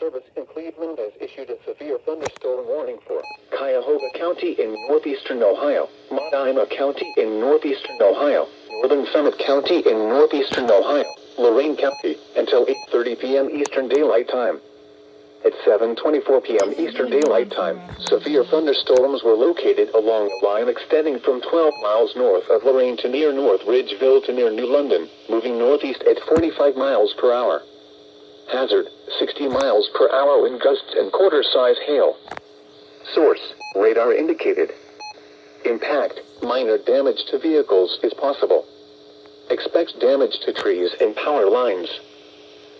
Service in Cleveland has issued a severe thunderstorm warning for Cuyahoga County in northeastern Ohio, Medina County in northeastern Ohio, Northern Summit County in northeastern Ohio, Lorain County, until 8:30 p.m. Eastern Daylight Time. At 7:24 p.m. Eastern Daylight Time, severe thunderstorms were located along a line extending from 12 miles north of Lorain to near North Ridgeville to near New London, moving northeast at 45 miles per hour. Hazard, 60 miles per hour wind gusts and quarter-size hail. Source, radar indicated. Impact, minor damage to vehicles is possible. Expect damage to trees and power lines.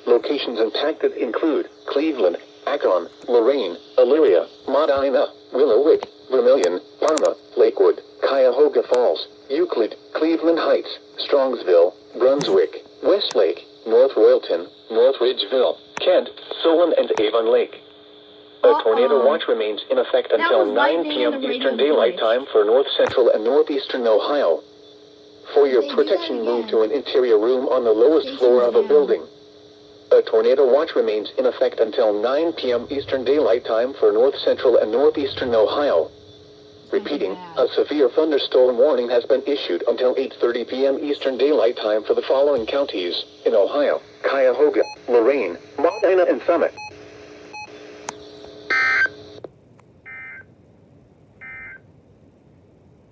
Locations impacted include Cleveland, Akron, Lorain, Elyria, Medina, Willowick, Vermilion, Parma, Lakewood, Cuyahoga Falls, Euclid, Cleveland Heights, Strongsville, Brunswick, Westlake, North Royalton, North Ridgeville, Kent, Solon, and Avon Lake. A tornado watch remains in effect until 9 p.m. Eastern Daylight Time for north central and northeastern Ohio. For your protection, move to an interior room on the lowest floor of a building. A tornado watch remains in effect until 9 p.m. Eastern Daylight Time for north central and northeastern Ohio. Repeating, a severe thunderstorm warning has been issued until 8:30 p.m. Eastern Daylight Time for the following counties in Ohio: Cuyahoga, Lorain, Medina, and Summit.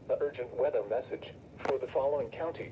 The urgent weather message for the following counties.